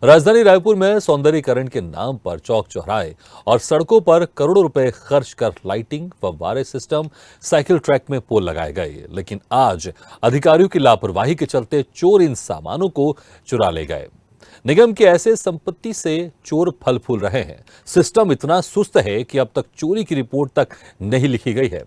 राजधानी रायपुर में सौंदर्यीकरण के नाम पर चौक चौराहे और सड़कों पर करोड़ों रुपए खर्च कर लाइटिंग, फव्वारे सिस्टम, साइकिल ट्रैक में पोल लगाए गए, लेकिन आज अधिकारियों की लापरवाही के चलते चोर इन सामानों को चुरा ले गए। निगम की ऐसे संपत्ति से चोर फल फूल रहे हैं। सिस्टम इतना सुस्त है कि अब तक चोरी की रिपोर्ट तक नहीं लिखी गई है।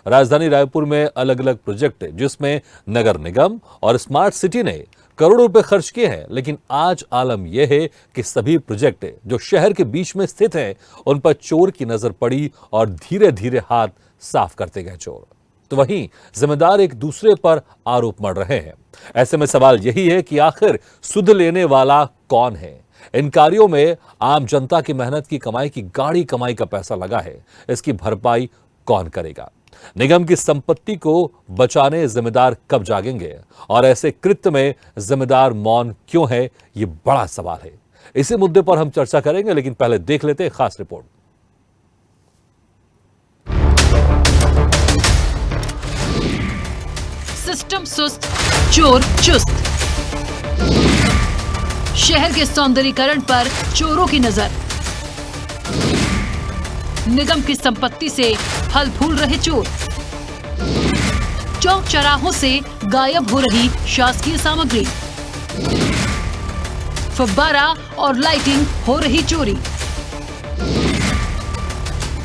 राजधानी रायपुर में अलग अलग प्रोजेक्ट जिसमें नगर निगम और स्मार्ट सिटी ने करोड़ों रुपए खर्च किए हैं, लेकिन आज आलम यह है कि सभी प्रोजेक्ट जो शहर के बीच में स्थित हैं, उन पर चोर की नजर पड़ी और धीरे धीरे हाथ साफ करते गए चोर। तो वहीं जिम्मेदार एक दूसरे पर आरोप मढ़ रहे हैं। ऐसे में सवाल यही है कि आखिर सुध लेने वाला कौन है? इन कार्यों में आम जनता की मेहनत की कमाई की गाढ़ी कमाई का पैसा लगा है, इसकी भरपाई कौन करेगा? निगम की संपत्ति को बचाने जिम्मेदार कब जागेंगे और ऐसे कृत्य में जिम्मेदार मौन क्यों है, ये बड़ा सवाल है। इसी मुद्दे पर हम चर्चा करेंगे, लेकिन पहले देख लेते हैं खास रिपोर्ट। सिस्टम सुस्त, चोर चुस्त। शहर के सौंदर्यीकरण पर चोरों की नजर। निगम की संपत्ति से फल फूल रहे चोर। चौक चौराहों से गायब हो रही शासकीय सामग्री। फव्वारा और लाइटिंग हो रही चोरी।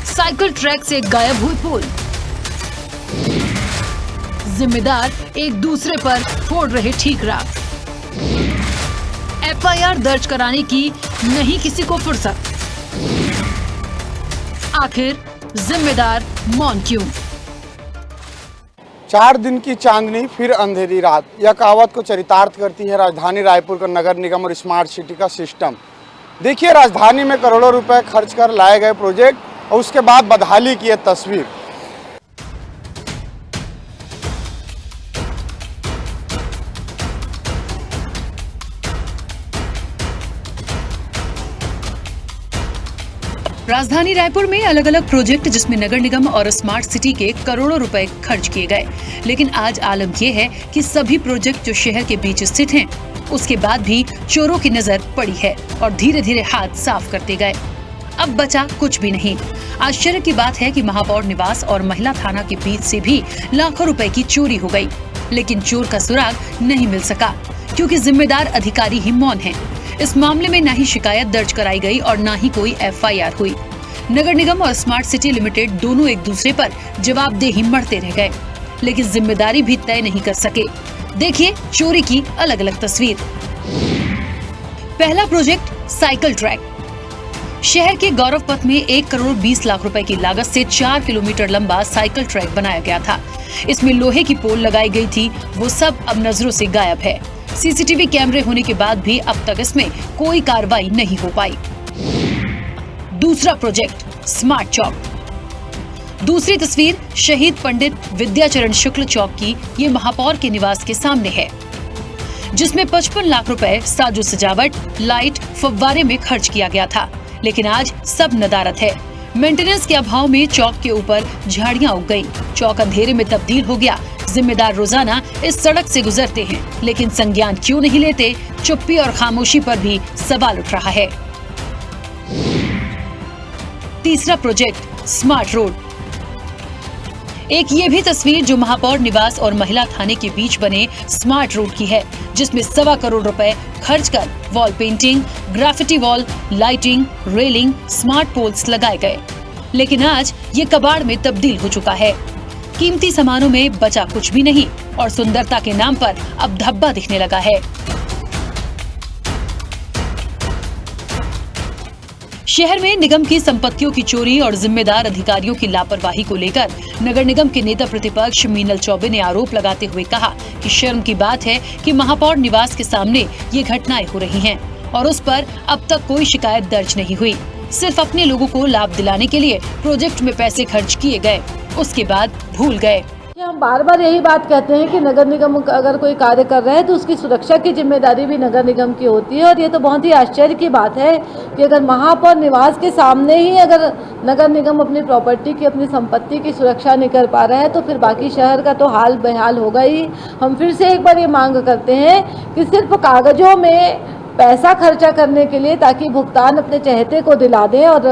साइकिल ट्रैक से गायब हुए पोल। जिम्मेदार एक दूसरे पर फोड़ रहे ठीकरा। एफआईआर दर्ज कराने की नहीं किसी को फुर्सत। आखिर जिम्मेदार मौन क्यों? 4 दिन की चांदनी फिर अंधेरी रात, यह कहावत को चरितार्थ करती है राजधानी रायपुर का नगर निगम और स्मार्ट सिटी का सिस्टम। देखिए, राजधानी में करोड़ों रुपए खर्च कर लाए गए प्रोजेक्ट और उसके बाद बदहाली की यह तस्वीर। राजधानी रायपुर में अलग अलग प्रोजेक्ट जिसमें नगर निगम और स्मार्ट सिटी के करोड़ों रुपए खर्च किए गए, लेकिन आज आलम यह है कि सभी प्रोजेक्ट जो शहर के बीच स्थित हैं, उसके बाद भी चोरों की नजर पड़ी है और धीरे धीरे हाथ साफ करते गए। अब बचा कुछ भी नहीं। आश्चर्य की बात है कि महापौर निवास और महिला थाना के बीच से भी लाखों रुपए की चोरी हो गई, लेकिन चोर का सुराग नहीं मिल सका क्योंकि जिम्मेदार अधिकारी ही मौन है। इस मामले में न ही शिकायत दर्ज कराई गई और न ही कोई एफआईआर हुई। नगर निगम और स्मार्ट सिटी लिमिटेड दोनों एक दूसरे पर जवाबदेही मढ़ते रह गए, लेकिन जिम्मेदारी भी तय नहीं कर सके। देखिए चोरी की अलग अलग तस्वीर। पहला प्रोजेक्ट साइकिल ट्रैक। शहर के गौरव पथ में 1 करोड़ 20 लाख रुपए की लागत से 4 किलोमीटर लंबा साइकिल ट्रैक बनाया गया था। इसमें लोहे की पोल लगाई गई थी, वो सब अब नजरों से गायब है। सीसीटीवी कैमरे होने के बाद भी अब तक इसमें कोई कार्रवाई नहीं हो पाई। दूसरा प्रोजेक्ट स्मार्ट चौक। दूसरी तस्वीर शहीद पंडित विद्याचरण शुक्ल चौक की ये महापौर के निवास के सामने है, जिसमें 55 लाख रुपए साजो सजावट, लाइट, फव्वारे में खर्च किया गया था, लेकिन आज सब नदारत है। मेंटेनेंस के अभाव में चौक के ऊपर झाड़ियां उग गयी, चौक अंधेरे में तब्दील हो गया। जिम्मेदार रोजाना इस सड़क से गुजरते हैं, लेकिन संज्ञान क्यों नहीं लेते? चुप्पी और खामोशी पर भी सवाल उठ रहा है। तीसरा प्रोजेक्ट स्मार्ट रोड। एक ये भी तस्वीर जो महापौर निवास और महिला थाने के बीच बने स्मार्ट रोड की है, जिसमें 1.25 करोड़ रुपए खर्च कर wall painting, graffiti wall, lighting, railing, smart poles लगाए गए, लेकिन आज ये कबाड़ में तब्दील हो चुका है। कीमती सामानों में बचा कुछ भी नहीं और सुंदरता के नाम पर अब धब्बा दिखने लगा है। शहर में निगम की संपत्तियों की चोरी और जिम्मेदार अधिकारियों की लापरवाही को लेकर नगर निगम के नेता प्रतिपक्ष मीनल चौबे ने आरोप लगाते हुए कहा कि शर्म की बात है कि महापौर निवास के सामने ये घटनाएं हो रही हैं और उस पर अब तक कोई शिकायत दर्ज नहीं हुई। सिर्फ अपने लोगों को लाभ दिलाने के लिए प्रोजेक्ट में पैसे खर्च किए गए, उसके बाद भूल गए। हम बार बार यही बात कहते हैं कि नगर निगम अगर कोई कार्य कर रहा है तो उसकी सुरक्षा की जिम्मेदारी भी नगर निगम की होती है। और ये तो बहुत ही आश्चर्य की बात है कि अगर महापौर निवास के सामने ही अगर नगर निगम अपनी प्रॉपर्टी की, अपनी संपत्ति की सुरक्षा नहीं कर पा रहा है तो फिर बाकी शहर का तो हाल बेहाल होगा ही। हम फिर से एक बार ये मांग करते हैं कि सिर्फ कागजों में पैसा खर्चा करने के लिए, ताकि भुगतान अपने चहेते को दिला दें और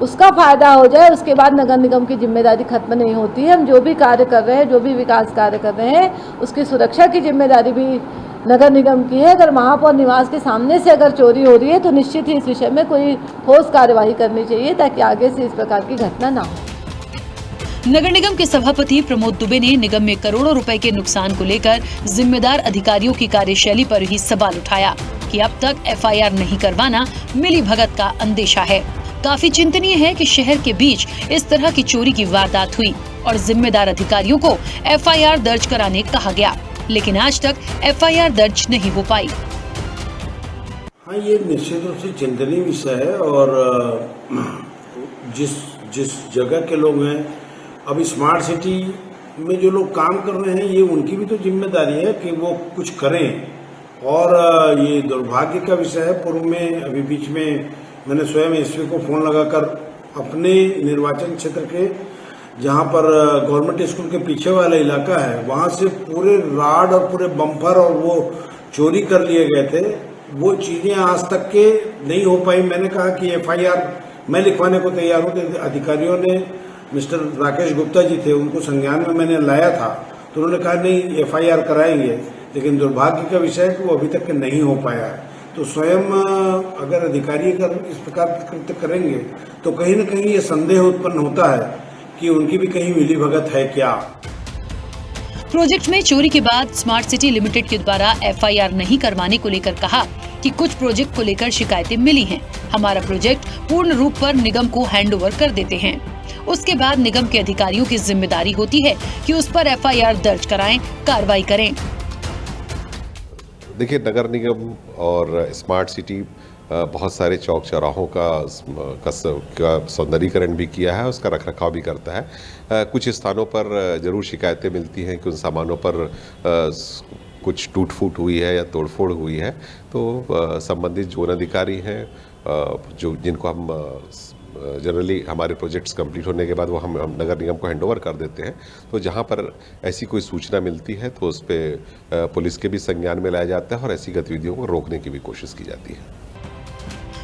उसका फ़ायदा हो जाए। उसके बाद नगर निगम की जिम्मेदारी खत्म नहीं होती है। हम जो भी कार्य कर रहे हैं, जो भी विकास कार्य कर रहे हैं, उसकी सुरक्षा की जिम्मेदारी भी नगर निगम की है। अगर महापौर निवास के सामने से अगर चोरी हो रही है तो निश्चित ही इस विषय में कोई ठोस कार्यवाही करनी चाहिए, ताकि आगे से इस प्रकार की घटना ना हो। नगर निगम के सभापति प्रमोद दुबे ने निगम में करोड़ों रुपए के नुकसान को लेकर जिम्मेदार अधिकारियों की कार्यशैली पर ही सवाल उठाया कि अब तक एफआईआर नहीं करवाना मिलीभगत का अंदेशा है। काफी चिंतनीय है कि शहर के बीच इस तरह की चोरी की वारदात हुई और जिम्मेदार अधिकारियों को एफआईआर दर्ज कराने कहा गया, लेकिन आज तक एफआईआर दर्ज नहीं हो पाई। हाँ, ये निश्चित रूप से चिंतनीय विषय है और जिस जगह के लोग हैं, अब स्मार्ट सिटी में जो लोग काम कर रहे हैं, ये उनकी भी तो जिम्मेदारी है कि वो कुछ करें। और ये दुर्भाग्य का विषय है। पूर्व में अभी बीच में मैंने स्वयं एसपी को फोन लगाकर अपने निर्वाचन क्षेत्र के, जहां पर गवर्नमेंट स्कूल के पीछे वाला इलाका है, वहां से पूरे राड और पूरे बम्पर और वो चोरी कर लिए गए थे। वो चीजें आज तक के नहीं हो पाई। मैंने कहा कि एफआईआर मैं लिखवाने को तैयार हूं। तो अधिकारियों ने, मिस्टर राकेश गुप्ता जी थे, उनको संज्ञान में मैंने लाया था, तो उन्होंने कहा नहीं एफआईआर कराएंगे, लेकिन दुर्भाग्य का विषय है कि वो अभी तक के नहीं हो पाया है। तो स्वयं अगर अधिकारी अगर इस प्रकार के कृत्य करेंगे तो कहीं न कहीं ये संदेह उत्पन्न होता है कि उनकी भी कहीं मिलीभगत है क्या। प्रोजेक्ट में चोरी के बाद स्मार्ट सिटी लिमिटेड के द्वारा एफआईआर नहीं करवाने को लेकर कहा कि कुछ प्रोजेक्ट को लेकर शिकायतें मिली हैं। हमारा प्रोजेक्ट पूर्ण रूप पर निगम को हैंडओवर कर देते हैं। उसके बाद निगम के अधिकारियों की जिम्मेदारी होती है कि उस पर एफआईआर दर्ज कराएं, कार्रवाई करें। देखिए, नगर निगम और स्मार्ट सिटी बहुत सारे चौक चौराहों का सौंदर्यीकरण भी किया है, उसका रखरखाव भी करता है। कुछ स्थानों पर जरूर शिकायतें मिलती हैं कि उन सामानों पर कुछ टूट फूट हुई है या तोड़फोड़ हुई है, तो संबंधित जोन अधिकारी हैं जो जिनको हम जनरली हमारे प्रोजेक्ट्स कंप्लीट होने के बाद वो हम नगर निगम को हैंडओवर कर देते हैं। तो जहां पर ऐसी कोई सूचना मिलती है तो उस पर पुलिस के भी संज्ञान में लाया जाता है और ऐसी गतिविधियों को रोकने की भी कोशिश की जाती है।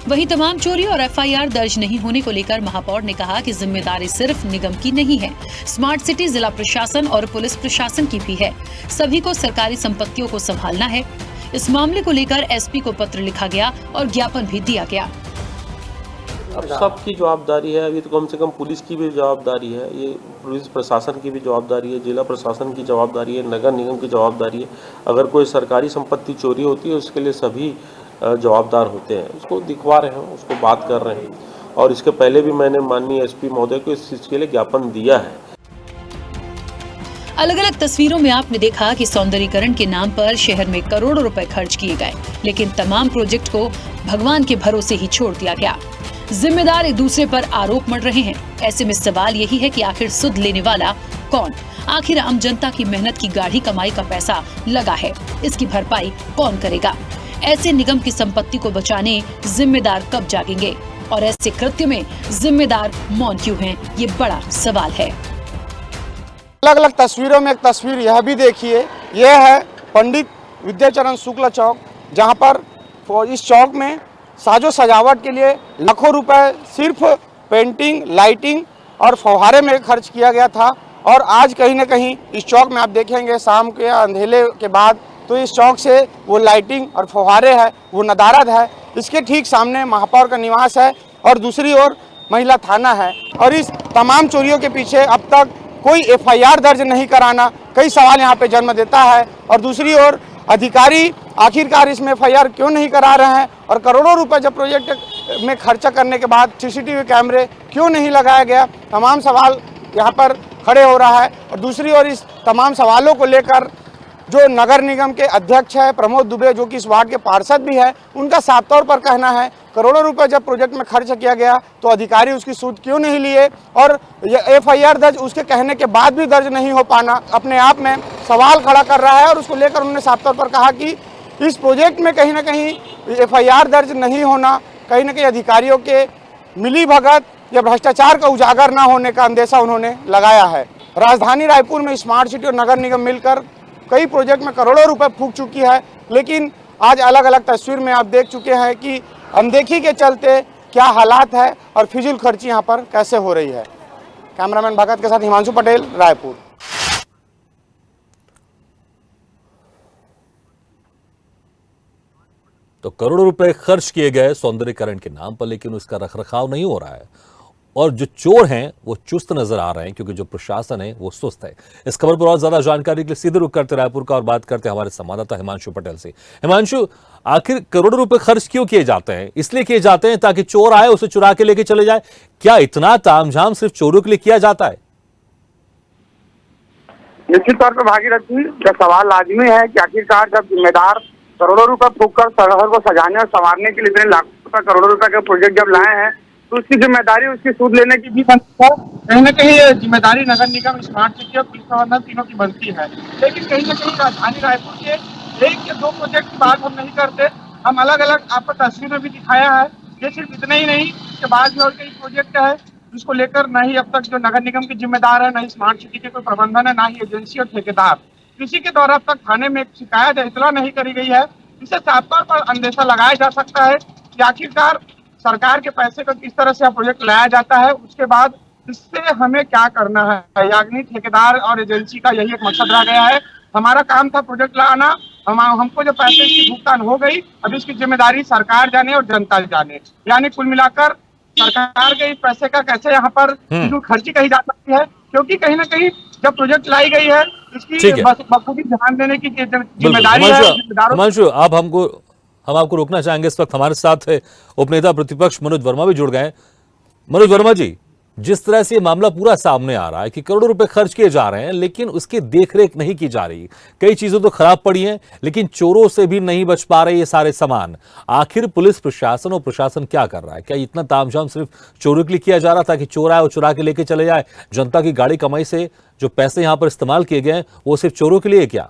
वहीं तमाम चोरी और एफआईआर दर्ज नहीं होने को लेकर महापौर ने कहा कि जिम्मेदारी सिर्फ निगम की नहीं है, स्मार्ट सिटी जिला प्रशासन और पुलिस प्रशासन की भी है। सभी को सरकारी संपत्तियों को संभालना है। इस मामले को लेकर एसपी को पत्र लिखा गया और ज्ञापन भी दिया गया। अब सबकी जवाबदारी है। अभी तो कम से कम पुलिस की भी जवाबदारी है, ये पुलिस प्रशासन की भी जवाबदारी है, जिला प्रशासन की जवाबदारी है, नगर निगम की जवाबदारी है। अगर कोई सरकारी संपत्ति चोरी होती है उसके लिए सभी जवाबदार होते हैं। उसको दिखवा रहे हैं, उसको बात कर रहे हैं और इसके पहले भी मैंने माननीय एसपी महोदय को इस चीज़ के लिए ज्ञापन दिया है। अलग अलग तस्वीरों में आपने देखा कि सौंदर्यीकरण के नाम पर शहर में करोड़ों रुपए खर्च किए गए, लेकिन तमाम प्रोजेक्ट को भगवान के भरोसे ही छोड़ दिया गया। जिम्मेदार एक दूसरे पर आरोप मढ़ रहे हैं। ऐसे में सवाल यही है कि आखिर सुध लेने वाला कौन? आखिर आम जनता की मेहनत की गाढ़ी कमाई का पैसा लगा है, इसकी भरपाई कौन करेगा? ऐसे निगम की संपत्ति को बचाने जिम्मेदार कब जागेंगे और ऐसे कृत्य में जिम्मेदार मौन क्यों हैं? ये बड़ा सवाल है। अलग अलग तस्वीरों में एक तस्वीर यह भी देखिए, यह है पंडित विद्याचरण शुक्ल चौक, जहां पर इस चौक में साजो सजावट के लिए लाखों रुपए सिर्फ पेंटिंग, लाइटिंग और फव्वारे में खर्च किया गया था। और आज कहीं न कहीं इस चौक में आप देखेंगे शाम के अंधेरे के बाद तो इस चौक से वो लाइटिंग और फव्वारे है वो नदारद है। इसके ठीक सामने महापौर का निवास है और दूसरी ओर महिला थाना है। और इस तमाम चोरियों के पीछे अब तक कोई एफआईआर दर्ज नहीं कराना कई सवाल यहाँ पे जन्म देता है। और दूसरी ओर अधिकारी आखिरकार इसमें एफआईआर क्यों नहीं करा रहे हैं और करोड़ों रुपए जब प्रोजेक्ट में खर्चा करने के बाद सीसीटीवी कैमरे क्यों नहीं लगाया गया, तमाम सवाल यहाँ पर खड़े हो रहा है। और दूसरी ओर इस तमाम सवालों को लेकर जो नगर निगम के अध्यक्ष है प्रमोद दुबे, जो कि इस वार्ड के पार्षद भी है, उनका साफ तौर पर कहना है करोड़ों रुपए जब प्रोजेक्ट में खर्च किया गया तो अधिकारी उसकी सूद क्यों नहीं लिए और एफआईआर दर्ज उसके कहने के बाद भी दर्ज नहीं हो पाना अपने आप में सवाल खड़ा कर रहा है। और उसको लेकर उन्होंने साफ तौर पर कहा कि इस प्रोजेक्ट में कहीं ना कहीं एफआईआर दर्ज नहीं होना कहीं ना कहीं अधिकारियों के मिलीभगत या भ्रष्टाचार का उजागर न होने का अंदेशा उन्होंने लगाया है। राजधानी रायपुर में स्मार्ट सिटी और नगर निगम मिलकर कई प्रोजेक्ट में करोड़ों रुपए फूंक चुकी है, लेकिन आज अलग अलग तस्वीर में आप देख चुके हैं कि अनदेखी के चलते क्या हालात है और फिजूल खर्ची यहाँ पर कैसे हो रही है। कैमरामैन भगत के साथ हिमांशु पटेल, रायपुर। तो करोड़ों रुपए खर्च किए गए सौंदर्यीकरण के नाम पर, लेकिन उसका रखरखाव नहीं हो रहा है। और जो चोर हैं वो चुस्त नजर आ रहे हैं, क्योंकि जो प्रशासन है वो सुस्त है। इस खबर पर और ज्यादा जानकारी के लिए सीधे रुख करते रायपुर का और बात करते हैं हमारे संवाददाता हिमांशु पटेल से। हिमांशु, आखिर करोड़ों रुपए खर्च क्यों किए जाते हैं? इसलिए किए जाते हैं ताकि चोर आए उसे चुरा के लेके चले जाए? क्या इतना तामझाम सिर्फ चोरों के लिए किया जाता है? निश्चित तौर पर भागीरथी, यह सवाल लाजमी है कि आखिरकार जब जिम्मेदार करोड़ों रुपए फूंक कर शहर को सजाने और संवारने के लिए इतने लाखों रुपए करोड़ों रुपए के प्रोजेक्ट जब लाए हैं, तो उसकी जिम्मेदारी उसकी सूद लेने की भी बनती है। कहीं न कहीं ये जिम्मेदारी नगर निगम, स्मार्ट सिटी और पुलिस प्रबंधन तीनों की बनती है। लेकिन कहीं न कहीं राजधानी रायपुर के एक या दो प्रोजेक्ट की बात हम नहीं करते, हम अलग अलग आपको तस्वीर में भी दिखाया है। ये सिर्फ इतना ही नहीं, इसके बाद भी और कई प्रोजेक्ट है जिसको लेकर न ही अब तक जो नगर निगम के जिम्मेदार है, न ही स्मार्ट सिटी के कोई प्रबंधन है, न ही एजेंसी और ठेकेदार किसी के द्वारा अब तक थाने में एक शिकायत इतला नहीं करी गई है। इससे साफ तौर पर अंदेशा लगाया जा सकता है कि आखिरकार सरकार के पैसे को किस तरह से यह प्रोजेक्ट लाया जाता है, उसके बाद इससे हमें क्या करना है। यानी ठेकेदार और एजेंसी का यही एक मकसद रह गया है। हमारा काम था प्रोजेक्ट लाना, हमको जो पैसे की भुगतान हो गई, अब इसकी जिम्मेदारी सरकार जाने और जनता जाने। यानी कुल मिलाकर सरकार के इस पैसे का कैसे यहाँ पर फिजूल खर्ची कही जा सकती है, क्योंकि कहीं ना कहीं जब प्रोजेक्ट लाई गई है इसकी ठीक है। बखूबी ध्यान देने की बिल्कुल। जिम्मेदारी है जिम्मेदारों। हिमांशु, हम आपको रोकना चाहेंगे। इस वक्त हमारे साथ उपनेता प्रतिपक्ष मनोज वर्मा भी जुड़ गए हैं। मनोज वर्मा जी, जिस तरह से ये मामला पूरा सामने आ रहा है कि करोड़ों रुपए खर्च किए जा रहे हैं लेकिन उसकी देखरेख नहीं की जा रही, कई चीजें तो खराब पड़ी हैं, लेकिन चोरों से भी नहीं बच पा रहे ये सारे सामान। आखिर पुलिस प्रशासन और प्रशासन क्या कर रहा है? क्या इतना तामझाम सिर्फ चोरों के लिए किया जा रहा था कि चोर आए और चुरा के लेके चले जाए? जनता की गाड़ी कमाई से जो पैसे यहां पर इस्तेमाल किए गए वो सिर्फ चोरों के लिए क्या?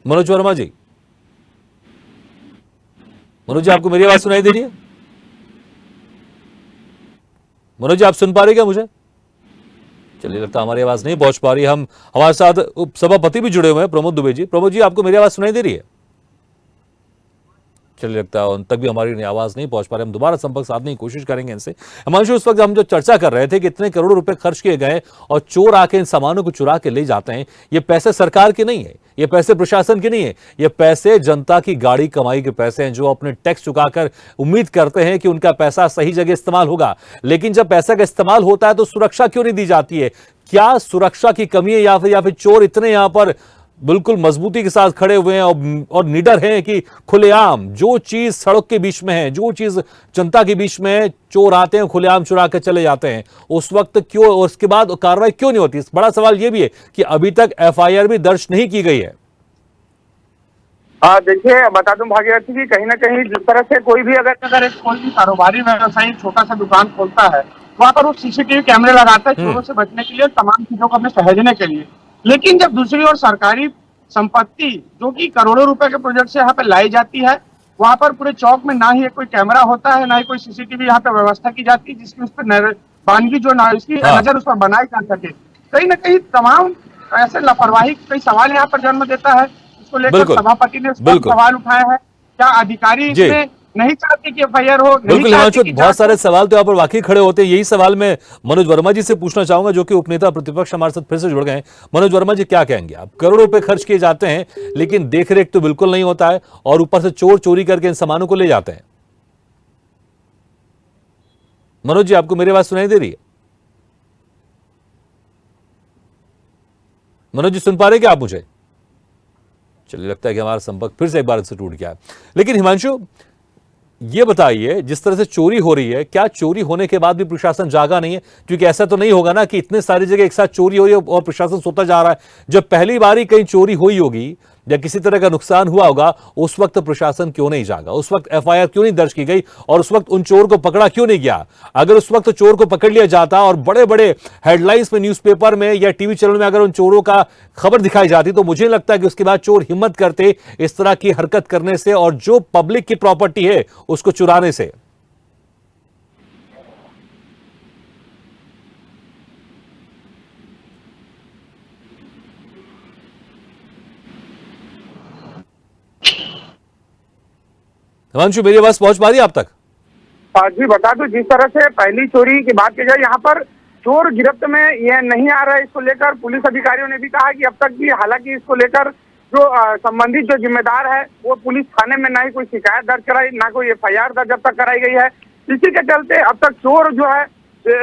मनोज वर्मा जी, मनोज जी, आपको मेरी आवाज सुनाई दे रही है? मनोज जी, आप सुन पा रहे क्या मुझे? चलिए, लगता है हमारी आवाज नहीं पहुंच पा रही। हमारे साथ उप सभापति भी जुड़े हुए हैं, प्रमोद दुबे जी। प्रमोद जी, आपको मेरी आवाज सुनाई दे रही है? चलिए, लगता है उन तक भी हमारी आवाज नहीं पहुंच पा रही। हम दोबारा संपर्क साधने की कोशिश करेंगे इनसे। हिमांशु, उस वक्त हम जो चर्चा कर रहे थे कि इतने करोड़ों रुपए खर्च किए गए और चोर आके इन सामानों को चुरा के ले जाते हैं, ये पैसे सरकार के नहीं है, ये पैसे प्रशासन के नहीं है, ये पैसे जनता की गाड़ी कमाई के पैसे हैं, जो अपने टैक्स चुकाकर उम्मीद करते हैं कि उनका पैसा सही जगह इस्तेमाल होगा। लेकिन जब पैसा का इस्तेमाल होता है तो सुरक्षा क्यों नहीं दी जाती है? क्या सुरक्षा की कमी है, या फिर चोर इतने यहां पर बिल्कुल मजबूती के साथ खड़े हुए हैं और निडर हैं कि खुलेआम जो चीज सड़क के बीच में है, जो चीज जनता के बीच में है, चोर आते हैं खुलेआम चुरा कर चले जाते हैं? उस वक्त क्यों, उसके बाद कार्रवाई क्यों नहीं होती? बड़ा सवाल यह भी है कि अभी तक एफआईआर भी दर्ज नहीं की गई है। देखिए, बता दूं भागीरथी की, कहीं ना कहीं जिस तरह से कोई भी अगर एक कोई भी कारोबारी व्यवसायी छोटा सा दुकान खोलता है, वहां पर वो सीसीटीवी कैमरे लगाता है चोरों से बचने के लिए, तमाम चीजों को अपने सहेजने के लिए। लेकिन जब दूसरी ओर सरकारी संपत्ति जो कि करोड़ों रुपए के प्रोजेक्ट से यहाँ पे लाई जाती है, वहां पर पूरे चौक में ना ही कोई कैमरा होता है, ना ही कोई सीसीटीवी यहाँ पे व्यवस्था की जाती है जिसकी उस पर बानगी जो इसकी नजर उस पर बनाई जा सके। कहीं ना कहीं तमाम ऐसे लापरवाही कई सवाल यहाँ पर जन्म देता है। इसको लेकर सभापति ने सवाल उठाया है, क्या अधिकारी इसमें नहीं चाहते कि एफआईआर हो? बिल्कुल हिमांशु, बहुत सारे सवाल तो यहाँ पर वाकई खड़े होते हैं। यही सवाल मैं मनोज वर्मा जी से पूछना चाहूंगा, जो कि उपनेता प्रतिपक्ष हमारे साथ फिर से जुड़ गए हैं। मनोज वर्मा जी, क्या कहेंगे आप? करोड़ों रुपए खर्च किए जाते हैं लेकिन देखरेख तो बिल्कुल नहीं होता है, और ऊपर से चोर चोरी करके इन सामानों को ले जाते हैं। मनोज जी, आपको मेरी आवाज सुनाई दे रही है? मनोज जी, सुन पा रहे क्या आप मुझे? चलिए, लगता है कि हमारा संपर्क फिर से एक बार से टूट गया है। लेकिन हिमांशु, ये बताइए, जिस तरह से चोरी हो रही है, क्या चोरी होने के बाद भी प्रशासन जागा नहीं है? क्योंकि ऐसा तो नहीं होगा ना कि इतने सारी जगह एक साथ चोरी हो रही है और प्रशासन सोता जा रहा है। जब पहली बार ही कहीं चोरी हुई होगी या किसी तरह का नुकसान हुआ होगा, उस वक्त प्रशासन क्यों नहीं जागा? उस वक्त एफआईआर क्यों नहीं दर्ज की गई? और उस वक्त उन चोर को पकड़ा क्यों नहीं गया? अगर उस वक्त चोर को पकड़ लिया जाता और बड़े बड़े हेडलाइंस में, न्यूज़पेपर में या टीवी चैनल में अगर उन चोरों का खबर दिखाई जाती, तो मुझे लगता है कि उसके बाद चोर हिम्मत करते इस तरह की हरकत करने से और जो पब्लिक की प्रॉपर्टी है उसको चुराने से। हिमांशु, मेरी आवाज पहुंच पा रही है आप तक? जी बता दो, जिस तरह से पहली चोरी की बात की जाए, यहाँ पर चोर गिरफ्त में यह नहीं आ रहा है। इसको लेकर पुलिस अधिकारियों ने भी कहा कि अब तक भी, हालांकि इसको लेकर जो संबंधित जो जिम्मेदार है वो पुलिस थाने में ना ही कोई शिकायत दर्ज कराई, ना कोई FIR दर्ज अब तक कराई गई है। इसी के चलते अब तक चोर जो है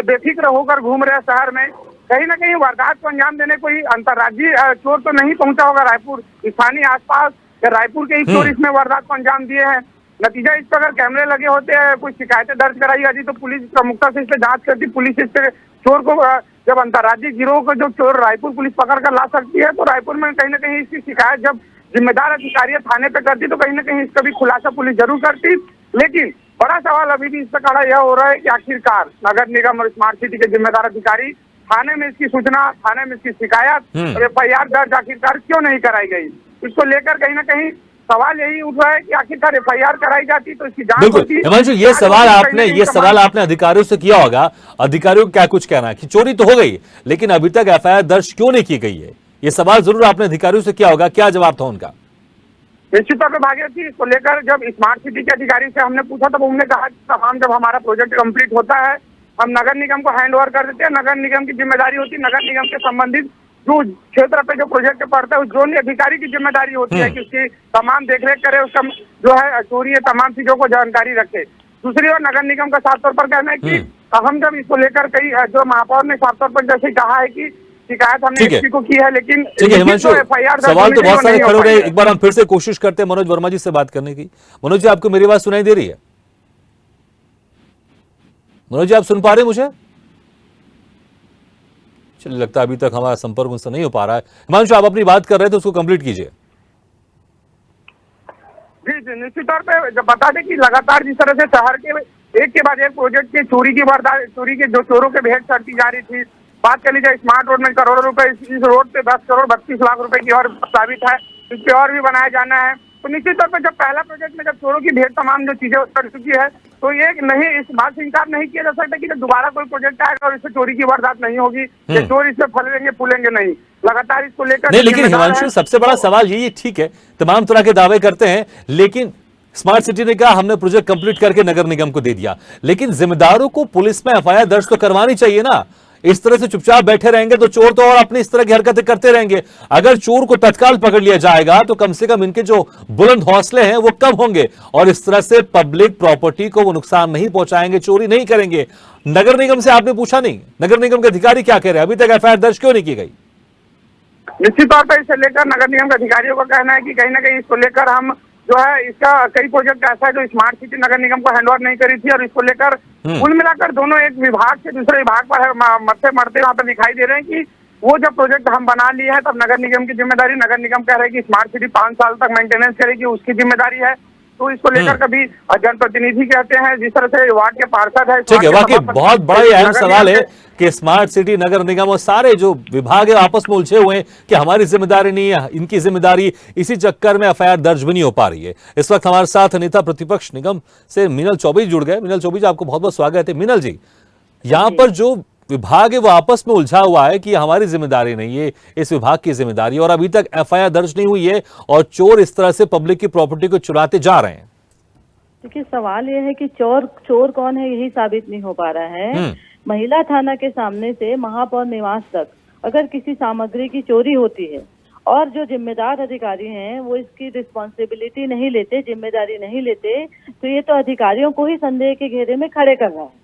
बेफिक्र होकर घूम रहे हैं शहर में। कहीं ना कहीं वारदात को अंजाम देने कोई अंतर्राज्यीय चोर तो नहीं पहुंचा होगा रायपुर, स्थानीय आसपास या रायपुर के ही चोर इसमें वारदात को अंजाम दिए हैं। नतीजा इस पर अगर कैमरे लगे होते हैं, कुछ शिकायतें दर्ज कराई जाती तो पुलिस प्रमुखता से इस पर जांच करती। पुलिस इस पे चोर को, जब अंतर्राज्यीय गिरोह को जो चोर रायपुर पुलिस पकड़ कर ला सकती है, तो रायपुर में कहीं ना कहीं इसकी शिकायत जब जिम्मेदार अधिकारी थाने पे करती तो कहीं ना कहीं इसका भी खुलासा पुलिस जरूर करती। लेकिन बड़ा सवाल अभी भी इस पर खड़ा यह हो रहा है कि आखिरकार नगर निगम और स्मार्ट सिटी के जिम्मेदार अधिकारी थाने में इसकी सूचना, थाने में इसकी शिकायत और FIR दर्ज आखिरकार क्यों नहीं कराई गई, इसको लेकर कहीं ना कहीं सवाल यही उठ रहा है कि आखिरकार FIR कराई जाती तो इसकी जांच होती। हिमांशु, ये सवाल आपने अधिकारियों से किया होगा, अधिकारियों को क्या कुछ कहना है कि चोरी तो हो गई लेकिन अभी तक FIR दर्ज क्यों नहीं की गई है? ये सवाल जरूर आपने अधिकारियों से किया होगा, क्या जवाब था उनका? निश्चित तौर पर भागीरथी, इसको लेकर जब स्मार्ट सिटी के अधिकारी से हमने पूछा तो उन्होंने कहा कि तमाम जब हमारा प्रोजेक्ट कंप्लीट होता है हम नगर निगम को हैंड ओवर कर देते हैं। नगर निगम की जिम्मेदारी होती है, नगर निगम के संबंधित जो क्षेत्र पे जो प्रोजेक्ट पड़ता है उस जोन अधिकारी की जिम्मेदारी होती है कि उसकी तमाम देखरेख करे, उसका जो है चोरी है तमाम चीजों को जानकारी रखे। दूसरी ओर नगर निगम का साफ तौर पर कहना है कि हम जब इसको लेकर कई जो महापौर ने साफ तौर पर जैसे कहा है कि शिकायत हमने एसपी को की है, लेकिन ठीक है हिमांशु, सवाल तो बहुत सारे खड़े रहे। एक बार हम फिर से कोशिश करते हैं मनोज वर्मा जी से बात करने की। मनोज जी, आपको मेरी बात सुनाई दे रही है? मनोज जी, आप सुन पा रहे हैं मुझे? चलिए, लगता है अभी तक हमारा संपर्क उनसे नहीं हो पा रहा है। हिमांशु, आप अपनी बात कर रहे थे, उसको कंप्लीट कीजिए। जी, निश्चित तौर पे जब बता दें कि लगातार जिस तरह से शहर के एक के बाद एक प्रोजेक्ट के चोरी की वारदात, चोरी के जो चोरों के भेंट चढ़ती जा रही थी। बात कर लीजिए स्मार्ट रोड में करोड़ों रुपए, इस रोड पे 10 करोड़ 32 लाख रुपए की और प्रस्तावित है, इस पे और भी बनाया जाना है। तो निश्चित तौर पर जब पहला प्रोजेक्ट में जब चोरों की भेंट तमाम जो चीजें कर चुकी है, तो ये नहीं, इस बात से इंकार नहीं किया जा सकता कि जब दोबारा कोई प्रोजेक्ट आएगा और इससे चोरी की वारदात नहीं होगी, ये चोर इससे फलेंगे फूलेंगे नहीं। लगातार इसको लेकर नहीं, लेकिन हिमांशु, सबसे बड़ा सवाल यही, ठीक है तमाम तरह के दावे करते हैं, लेकिन स्मार्ट सिटी ने कहा हमने प्रोजेक्ट कंप्लीट करके नगर निगम को दे दिया, लेकिन जिम्मेदारों को पुलिस में FIR दर्ज तो करवानी चाहिए ना। इस तरह से चुपचाप बैठे रहेंगे तो चोर तो और अपनी इस तरह की हरकतें करते रहेंगे। अगर चोर को तत्काल पकड़ लिया जाएगा तो कम से कम इनके जो बुलंद हौसले हैं वो कम होंगे और इस तरह से पब्लिक प्रॉपर्टी को वो नुकसान नहीं पहुंचाएंगे, चोरी नहीं करेंगे। नगर निगम से आपने पूछा नहीं, नगर निगम के अधिकारी क्या कह रहे हैं, अभी तक FIR दर्ज क्यों नहीं की गई? निश्चित तौर पर इसे लेकर नगर निगम के अधिकारियों का कहना है कि कहीं ना कहीं इसको लेकर हम जो है, इसका कई प्रोजेक्ट ऐसा है जो स्मार्ट सिटी नगर निगम को हैंड ओवर नहीं करी थी और इसको लेकर कुल मिलाकर दोनों एक विभाग से दूसरे विभाग पर मरते मरते वहाँ पर दिखाई दे रहे हैं कि वो जब प्रोजेक्ट हम बना लिए हैं तब नगर निगम की जिम्मेदारी, नगर निगम कह रहे हैं कि स्मार्ट सिटी 5 साल तक मेंटेनेंस करेगी, उसकी जिम्मेदारी है। तो इसको लेकर कभी जनप्रतिनिधि कहते हैं, जिस तरह से वार्ड के पार्षद है, ठीक है, वाकई बहुत बड़ा अहम सवाल है कि स्मार्ट सिटी नगर निगम और सारे जो विभाग है आपस में उलझे हुए हैं कि हमारी जिम्मेदारी नहीं है, इनकी जिम्मेदारी, इसी चक्कर में FIR दर्ज भी नहीं हो पा रही है। इस वक्त हमारे साथ नेता प्रतिपक्ष निगम से मीनल चौबे जुड़ गए। मीनल चौबे जी, आपको बहुत बहुत स्वागत है। मीनल जी, यहाँ पर जो विभाग है वो आपस में उलझा हुआ है कि हमारी जिम्मेदारी नहीं है, इस विभाग की जिम्मेदारी, और अभी तक FIR दर्ज नहीं हुई है और चोर इस तरह से पब्लिक की प्रॉपर्टी को चुराते जा रहे हैं। देखिए, सवाल यह है कि चोर कौन है यही साबित नहीं हो पा रहा है। महिला थाना के सामने से महापौर निवास तक अगर किसी सामग्री की चोरी होती है और जो जिम्मेदार अधिकारी हैं वो इसकी रिस्पॉन्सिबिलिटी नहीं लेते, जिम्मेदारी नहीं लेते, तो ये तो अधिकारियों को ही संदेह के घेरे में खड़े कर रहा है।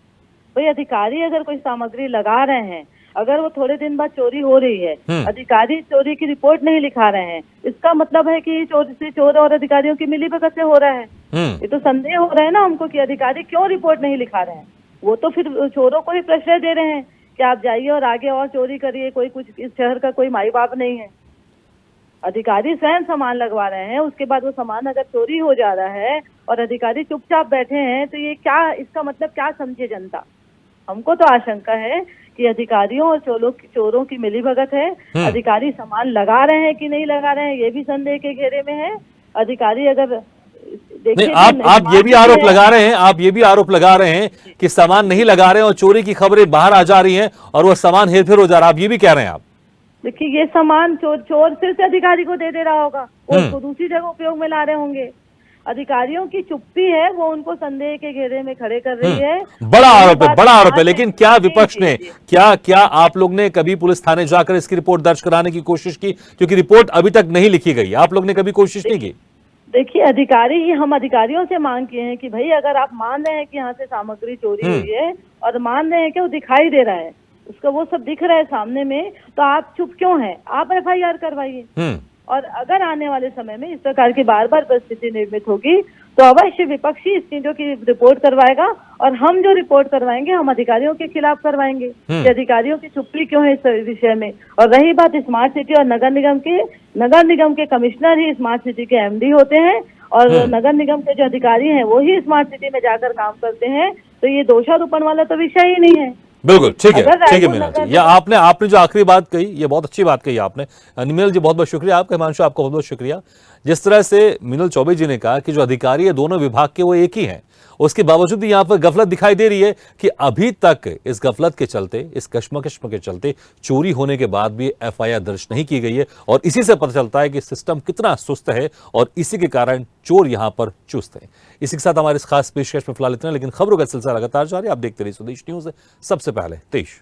भाई, अधिकारी अगर कोई सामग्री लगा रहे हैं, अगर वो थोड़े दिन बाद चोरी हो रही है, अधिकारी चोरी की रिपोर्ट नहीं लिखा रहे हैं, इसका मतलब है कि चोर और अधिकारियों की मिलीभगत से हो रहा है। ये तो संदेह हो रहा है ना हमको कि अधिकारी क्यों रिपोर्ट नहीं लिखा रहे हैं। वो तो फिर चोरों को ही प्रश्रय दे रहे हैं कि आप जाइए और आगे और चोरी करिए, कोई कुछ इस शहर का कोई माई बाप नहीं है। अधिकारी स्वयं सामान लगवा रहे हैं, उसके बाद वो सामान अगर चोरी हो जा रहा है और अधिकारी चुपचाप बैठे हैं, तो ये क्या, इसका मतलब क्या समझे जनता। हमको तो आशंका है कि अधिकारियों और चोरों की मिलीभगत है। अधिकारी सामान लगा रहे हैं कि नहीं लगा रहे हैं, ये भी संदेह के घेरे में है। अधिकारी अगर नहीं, आप ये भी आरोप लगा रहे हैं, आप ये भी आरोप लगा रहे हैं कि सामान नहीं लगा रहे हैं और चोरी की खबरें बाहर आ जा रही हैं और वो सामान हेरफेर हो जा रहा है, आप ये भी कह रहे हैं। आप देखिए, ये सामान चोर फिर से अधिकारी को दे रहा होगा, उसको दूसरी जगह उपयोग में ला रहे होंगे। अधिकारियों की चुप्पी है वो उनको संदेह के घेरे में खड़े कर रही है। बड़ा और ये आरोप है, बात बड़ा आरोप है। समाज लेकिन में- क्या जी, विपक्ष जी, ने, जी। क्या आप लोग ने कभी पुलिस थाने जाकर इसकी रिपोर्ट दर्ज कराने की कोशिश की? क्योंकि रिपोर्ट अभी तक नहीं लिखी गई, आप लोग ने कभी कोशिश नहीं की? देखिए अधिकारी ही, हम अधिकारियों से मांग किए हैं कि भाई अगर आप मान रहे हैं कि यहाँ से सामग्री चोरी हुई है और मान रहे हैं कि वो दिखाई दे रहा है, उसका वो सब दिख रहा है सामने में, तो आप चुप क्यों हैं? आप FIR करवाइए। और अगर आने वाले समय में इस प्रकार की बार बार परिस्थिति निर्मित होगी तो अवश्य विपक्ष ही इस चीजों की रिपोर्ट करवाएगा और हम जो रिपोर्ट करवाएंगे हम अधिकारियों के खिलाफ करवाएंगे कि अधिकारियों की चुप्पी क्यों है इस विषय में। और रही बात स्मार्ट सिटी और नगर निगम के कमिश्नर ही स्मार्ट सिटी के MD होते हैं और नगर निगम के जो अधिकारी हैं वो ही स्मार्ट सिटी में जाकर काम करते हैं, तो ये दोषारोपण वाला तो विषय ही नहीं है। बिल्कुल ठीक है, अगर ठीक है रायपुर मीनल जी, नगर ये आपने जो आखिरी बात कही, ये बहुत अच्छी बात कही आपने। मीनल जी बहुत बहुत शुक्रिया आपका, हिमांशु आपका बहुत बहुत शुक्रिया। जिस तरह से मीनल चौबे जी ने कहा कि जो अधिकारी है दोनों विभाग के वो एक ही हैं, उसके बावजूद यहाँ पर गफलत दिखाई दे रही है कि अभी तक इस गफलत के चलते, इस कश्मकश के चलते चोरी होने के बाद भी FIR दर्ज नहीं की गई है। और इसी से पता चलता है कि सिस्टम कितना सुस्त है और इसी के कारण चोर यहाँ पर चुस्त है। इसी के साथ हमारे इस खास पेशकश में फिलहाल इतना, लेकिन खबरों का सिलसिला लगातार जारी। आप देखते रहिए स्वदेश न्यूज़, सबसे पहले देश।